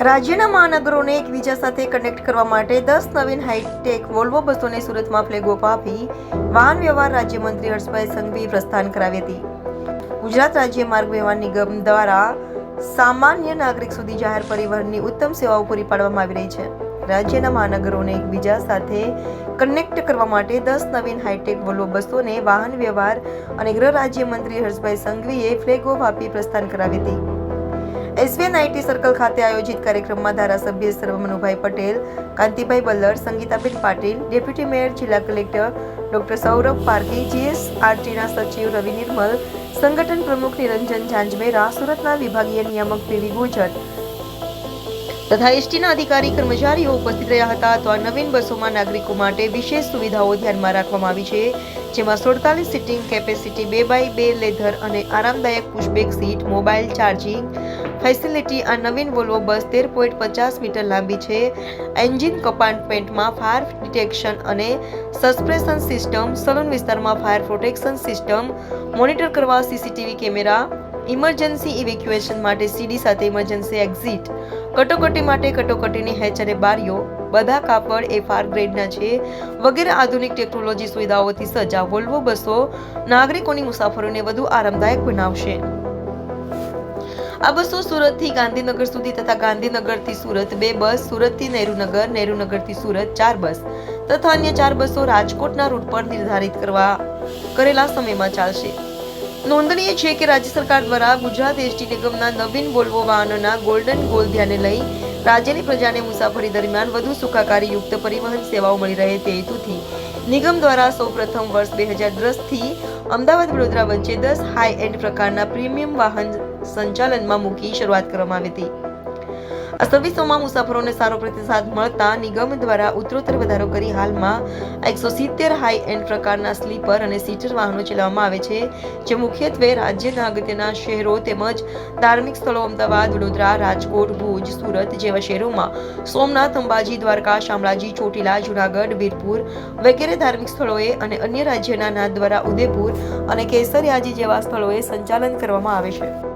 રાજ્યના મહાનગરોને એકબીજા સાથે કનેક્ટ કરવા માટે 10 નવીન હાઈટેક વોલ્વો બસોને સુરતમાં ફ્લેગ ઓફ આપી વાહન વ્યવહાર રાજ્યમંત્રી હર્ષભાઈ સંઘવીએ પ્રસ્થાન કરાવી હતી. ગુજરાત રાજ્ય માર્ગ વ્યવહાર નિગમ દ્વારા સામાન્ય નાગરિક સુધી જાહેર પરિવહનની ઉત્તમ સેવાઓ પૂરી પાડવામાં આવી રહી છે. રાજ્યના મહાનગરોને એકબીજા સાથે કનેક્ટ કરવા માટે 10 નવીન હાઈટેક વોલ્વો બસોને વાહન વ્યવહાર અને ગૃહ રાજ્યમંત્રી હર્ષભાઈ સંઘવીએ ફ્લેગ ઓફ આપી પ્રસ્થાન કરાવી હતી. એસવીએન આઈટી સર્કલ ખાતે આયોજિત કાર્યક્રમમાં ધારાસભ્ય સર્વમનુભાઈ પટેલ, કાંતિભાઈ બલ્લર, સંગીતાબેન પાટીલ, ડેપ્યુટી મેયર, જિલ્લા કલેક્ટર ડોક્ટર સૌરભ પારકી, જીએસઆરટીના સચિવ રવિ નિર્મલ, સંગઠન પ્રમુખ નિરંજન ઝાંઝમેરા, સુરતના વિભાગીય નિયામક પીવી ગુજર તથા એસટીના અધિકારી કર્મચારીઓ ઉપસ્થિત રહ્યા હતા. તો આ નવીન બસોમાં નાગરિકો માટે વિશેષ સુવિધાઓ ધ્યાનમાં રાખવામાં આવી છે, જેમાં 47 સીટિંગ કેપેસિટી, 2x2 લેધર અને આરામદાયક pushback seat, mobile charging facility. આ નવીન વોલ્વો બસ 13.50 મીટર લાંબી છે. એન્જિન કમ્પાર્ટમેન્ટમાં ફાયર ડિટેક્શન અને સસ્પેન્શન સિસ્ટમ, સલૂન વિસ્તારમાં ફાયર પ્રોટેક્શન સિસ્ટમ, મોનિટર કરવા સીસીટીવી કેમેરા, ઇમરજન્સી ઇવેક્યુએશન માટે સીડી સાથે ઇમરજન્સી એક્ઝિટ, કટોકટી માટે કટોકટીની હેચ અને બારીઓ, બધા કાપડ એફઆર ગ્રેડના છે વગેરે આધુનિક ટેકનોલોજી સુવિધાઓથી સજ્જ આ વોલ્વો બસો નાગરિકોની મુસાફરીને વધુ આરામદાયક બનાવશે. આ બસો સુરતથી ગાંધીનગર સુધી તથા ગાંધીનગરથી સુરત 2 બસ, સુરતથી નહેરુનગર, નહેરુનગરથી સુરત 4 બસ તથા અન્ય 4 બસો રાજકોટના રૂટ પર નિર્ધારિત કરેલા સમયમાં ચાલશે. નોંધનીય છે કે રાજ્ય સરકાર દ્વારા ગુજરાત એસટી નિગમના નવીન વોલ્વો વાહનોના ગોલ્ડન ગોલ ધ્યાને લઈ રાજ્યની પ્રજાને મુસાફરી દરમિયાન વધુ સુખાકારીયુક્ત પરિવહન સેવાઓ મળી રહે તે હેતુથી નિગમ દ્વારા સૌપ્રથમ વર્ષ 2010થી અમદાવાદ વડોદરા વચ્ચે 10 હાઈ એન્ડ પ્રકારના પ્રીમિયમ વાહન સંચાલનમાં મૂકી શરૂઆત કરવામાં આવી હતી. આ સર્વિસોમાં મુસાફરોને સારો પ્રતિસાદ મળતા નિગમ દ્વારા ઉત્તરોત્તર વધારો કરી હાલમાં 170 હાઈ એન્ડ પ્રકારના સ્લીપર અને સીટર વાહનો ચલાવવામાં આવે છે, જે મુખ્યત્વે રાજ્યના અગત્યના શહેરો તેમજ ધાર્મિક સ્થળો અમદાવાદ, વડોદરા, રાજકોટ, ભુજ, સુરત જેવા શહેરોમાં સોમનાથ, અંબાજી, દ્વારકા, શામળાજી, ચોટીલા, જુનાગઢ, વીરપુર વગેરે ધાર્મિક સ્થળોએ અને અન્ય રાજ્યના નાથ દ્વારા ઉદયપુર અને કેસરિયાજી જેવા સ્થળોએ સંચાલન કરવામાં આવે છે.